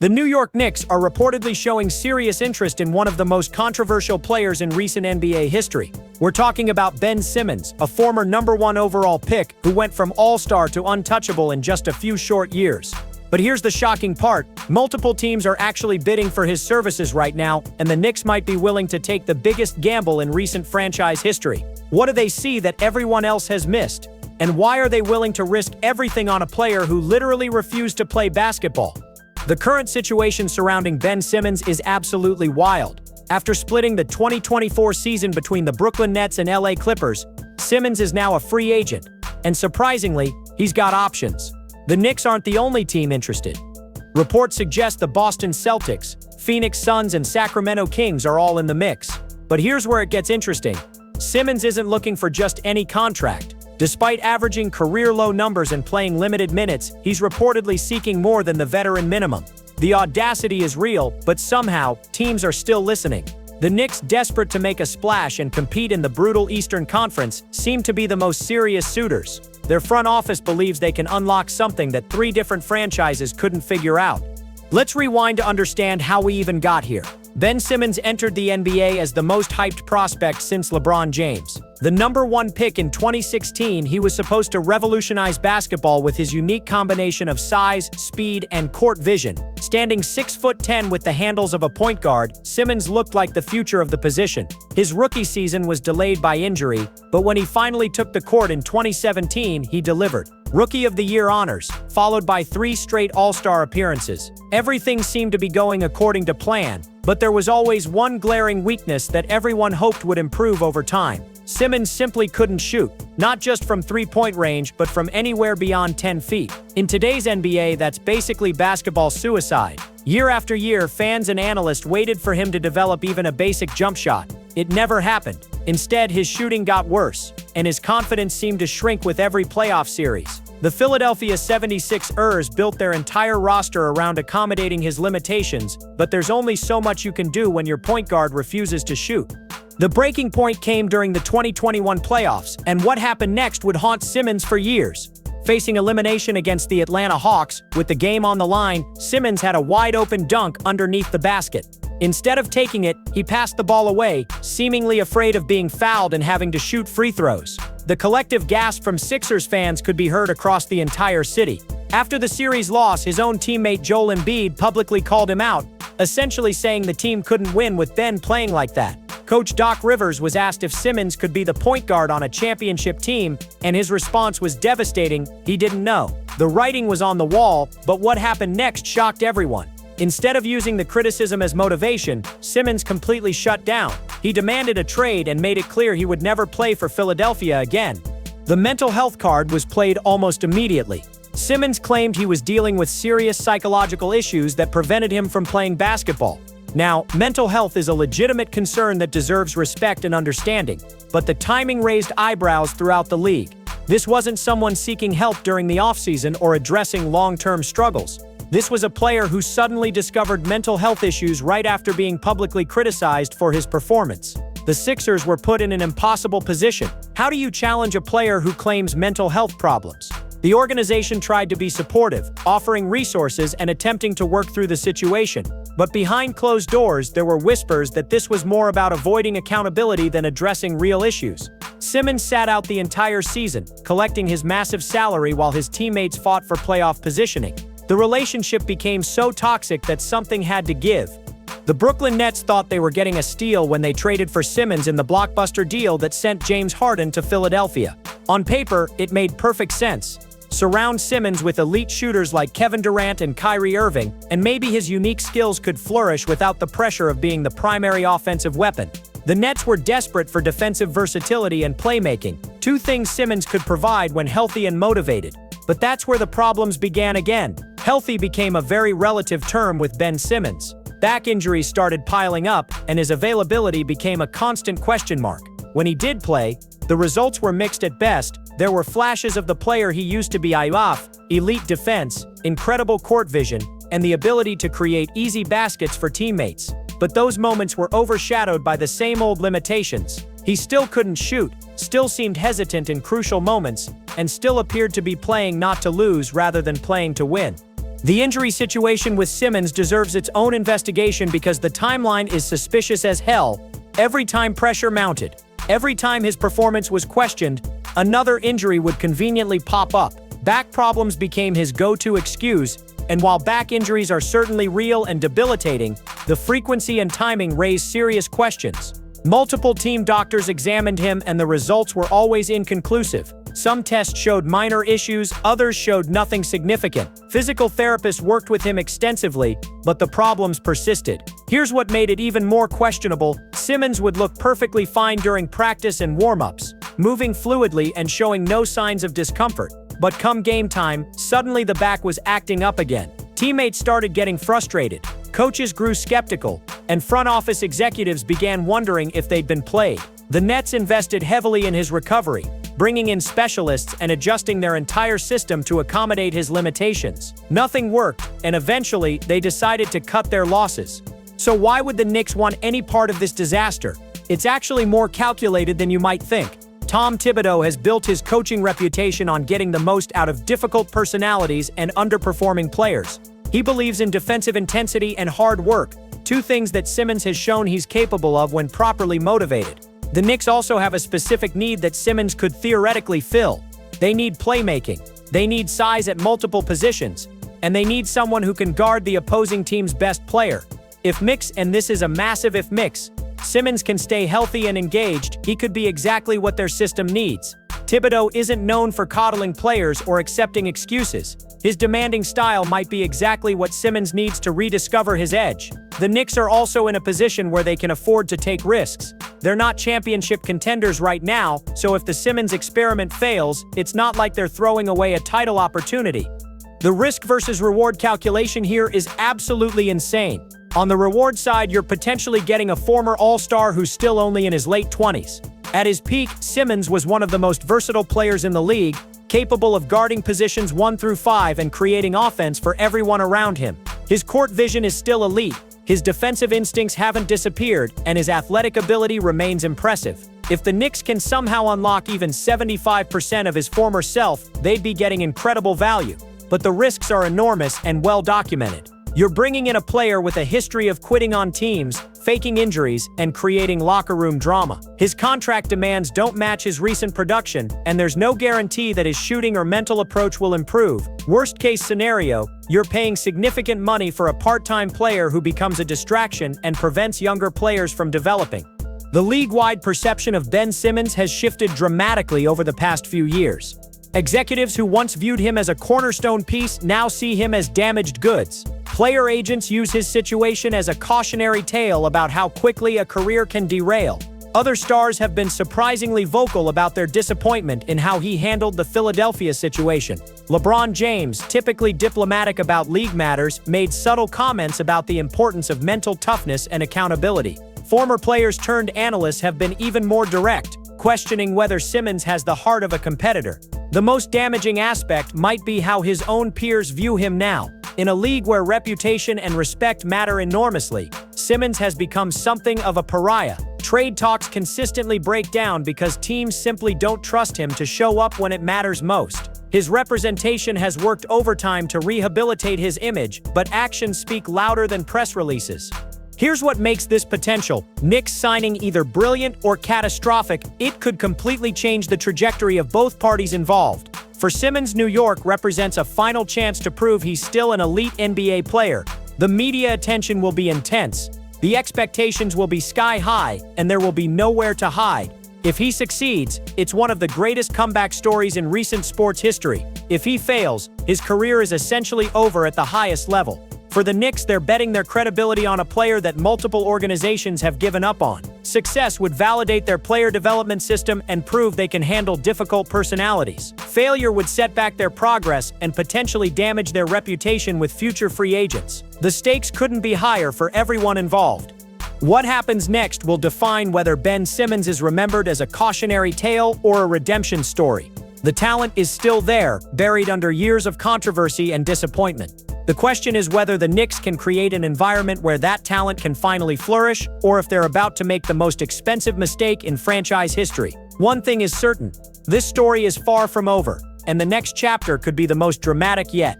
The New York Knicks are reportedly showing serious interest in one of the most controversial players in recent NBA history. We're talking about Ben Simmons, a former #1 overall pick who went from all-star to untouchable in just a few short years. But here's the shocking part: multiple teams are actually bidding for his services right now, and the Knicks might be willing to take the biggest gamble in recent franchise history. What do they see that everyone else has missed? And why are they willing to risk everything on a player who literally refused to play basketball? The current situation surrounding Ben Simmons is absolutely wild. After splitting the 2024 season between the Brooklyn Nets and LA Clippers, Simmons is now a free agent. And surprisingly, he's got options. The Knicks aren't the only team interested. Reports suggest the Boston Celtics, Phoenix Suns, and Sacramento Kings are all in the mix. But here's where it gets interesting. Simmons isn't looking for just any contract. Despite averaging career-low numbers and playing limited minutes, he's reportedly seeking more than the veteran minimum. The audacity is real, but somehow, teams are still listening. The Knicks, desperate to make a splash and compete in the brutal Eastern Conference, seem to be the most serious suitors. Their front office believes they can unlock something that 3 different franchises couldn't figure out. Let's rewind to understand how we even got here. Ben Simmons entered the NBA as the most hyped prospect since LeBron James. The #1 pick in 2016, he was supposed to revolutionize basketball with his unique combination of size, speed, and court vision. Standing 6'10" with the handles of a point guard, Simmons looked like the future of the position. His rookie season was delayed by injury, but when he finally took the court in 2017, he delivered. Rookie of the Year honors, followed by 3 straight All-Star appearances. Everything seemed to be going according to plan, but there was always one glaring weakness that everyone hoped would improve over time. Simmons simply couldn't shoot, not just from three-point range, but from anywhere beyond 10 feet. In today's NBA, that's basically basketball suicide. Year after year, fans and analysts waited for him to develop even a basic jump shot. It never happened. Instead, his shooting got worse, and his confidence seemed to shrink with every playoff series. The Philadelphia 76ers built their entire roster around accommodating his limitations, but there's only so much you can do when your point guard refuses to shoot. The breaking point came during the 2021 playoffs, and what happened next would haunt Simmons for years. Facing elimination against the Atlanta Hawks, with the game on the line, Simmons had a wide-open dunk underneath the basket. Instead of taking it, he passed the ball away, seemingly afraid of being fouled and having to shoot free throws. The collective gasp from Sixers fans could be heard across the entire city. After the series loss, his own teammate Joel Embiid publicly called him out, essentially saying the team couldn't win with Ben playing like that. Coach Doc Rivers was asked if Simmons could be the point guard on a championship team, and his response was devastating: he didn't know. The writing was on the wall, but what happened next shocked everyone. Instead of using the criticism as motivation, Simmons completely shut down. He demanded a trade and made it clear he would never play for Philadelphia again. The mental health card was played almost immediately. Simmons claimed he was dealing with serious psychological issues that prevented him from playing basketball. Now, mental health is a legitimate concern that deserves respect and understanding, but the timing raised eyebrows throughout the league. This wasn't someone seeking help during the offseason or addressing long-term struggles. This was a player who suddenly discovered mental health issues right after being publicly criticized for his performance. The Sixers were put in an impossible position. How do you challenge a player who claims mental health problems? The organization tried to be supportive, offering resources and attempting to work through the situation. But behind closed doors, there were whispers that this was more about avoiding accountability than addressing real issues. Simmons sat out the entire season, collecting his massive salary while his teammates fought for playoff positioning. The relationship became so toxic that something had to give. The Brooklyn Nets thought they were getting a steal when they traded for Simmons in the blockbuster deal that sent James Harden to Philadelphia. On paper, it made perfect sense. Surround Simmons with elite shooters like Kevin Durant and Kyrie Irving, and maybe his unique skills could flourish without the pressure of being the primary offensive weapon. The Nets were desperate for defensive versatility and playmaking, 2 things Simmons could provide when healthy and motivated. But that's where the problems began again. Healthy became a very relative term with Ben Simmons. Back injuries started piling up, and his availability became a constant question mark. When he did play, the results were mixed at best. There were flashes of the player he used to be: elite defense, incredible court vision, and the ability to create easy baskets for teammates. But those moments were overshadowed by the same old limitations. He still couldn't shoot, still seemed hesitant in crucial moments, and still appeared to be playing not to lose rather than playing to win. The injury situation with Simmons deserves its own investigation because the timeline is suspicious as hell. Every time pressure mounted, every time his performance was questioned, another injury would conveniently pop up. Back problems became his go-to excuse, and while back injuries are certainly real and debilitating, the frequency and timing raise serious questions. Multiple team doctors examined him and the results were always inconclusive. Some tests showed minor issues, others showed nothing significant. Physical therapists worked with him extensively, but the problems persisted. Here's what made it even more questionable. Simmons would look perfectly fine during practice and warm-ups, moving fluidly and showing no signs of discomfort. But come game time, suddenly the back was acting up again. Teammates started getting frustrated, coaches grew skeptical, and front office executives began wondering if they'd been played. The Nets invested heavily in his recovery, bringing in specialists and adjusting their entire system to accommodate his limitations. Nothing worked, and eventually they decided to cut their losses. So why would the Knicks want any part of this disaster? It's actually more calculated than you might think. Tom Thibodeau has built his coaching reputation on getting the most out of difficult personalities and underperforming players. He believes in defensive intensity and hard work, two things that Simmons has shown he's capable of when properly motivated. The Knicks also have a specific need that Simmons could theoretically fill. They need playmaking, they need size at multiple positions, and they need someone who can guard the opposing team's best player. If Knicks, and this is a massive if Knicks, Simmons can stay healthy and engaged, he could be exactly what their system needs. Thibodeau isn't known for coddling players or accepting excuses. His demanding style might be exactly what Simmons needs to rediscover his edge. The Knicks are also in a position where they can afford to take risks. They're not championship contenders right now, so if the Simmons experiment fails, it's not like they're throwing away a title opportunity. The risk versus reward calculation here is absolutely insane. On the reward side, you're potentially getting a former All-Star who's still only in his late 20s. At his peak, Simmons was one of the most versatile players in the league, capable of guarding positions 1 through 5 and creating offense for everyone around him. His court vision is still elite, his defensive instincts haven't disappeared, and his athletic ability remains impressive. If the Knicks can somehow unlock even 75% of his former self, they'd be getting incredible value. But the risks are enormous and well documented. You're bringing in a player with a history of quitting on teams, faking injuries, and creating locker room drama. His contract demands don't match his recent production, and there's no guarantee that his shooting or mental approach will improve. Worst case scenario, you're paying significant money for a part-time player who becomes a distraction and prevents younger players from developing. The league-wide perception of Ben Simmons has shifted dramatically over the past few years. Executives who once viewed him as a cornerstone piece now see him as damaged goods. Player agents use his situation as a cautionary tale about how quickly a career can derail. Other stars have been surprisingly vocal about their disappointment in how he handled the Philadelphia situation. LeBron James, typically diplomatic about league matters, made subtle comments about the importance of mental toughness and accountability. Former players turned analysts have been even more direct, questioning whether Simmons has the heart of a competitor. The most damaging aspect might be how his own peers view him now. In a league where reputation and respect matter enormously, Simmons has become something of a pariah. Trade talks consistently break down because teams simply don't trust him to show up when it matters most. His representation has worked overtime to rehabilitate his image, but actions speak louder than press releases. Here's what makes this potential Knicks signing either brilliant or catastrophic. It could completely change the trajectory of both parties involved. For Simmons, New York represents a final chance to prove he's still an elite NBA player. The media attention will be intense, the expectations will be sky high, and there will be nowhere to hide. If he succeeds, it's one of the greatest comeback stories in recent sports history. If he fails, his career is essentially over at the highest level. For the Knicks, they're betting their credibility on a player that multiple organizations have given up on. Success would validate their player development system and prove they can handle difficult personalities. Failure would set back their progress and potentially damage their reputation with future free agents. The stakes couldn't be higher for everyone involved. What happens next will define whether Ben Simmons is remembered as a cautionary tale or a redemption story. The talent is still there, buried under years of controversy and disappointment. The question is whether the Knicks can create an environment where that talent can finally flourish, or if they're about to make the most expensive mistake in franchise history. One thing is certain, this story is far from over, and the next chapter could be the most dramatic yet.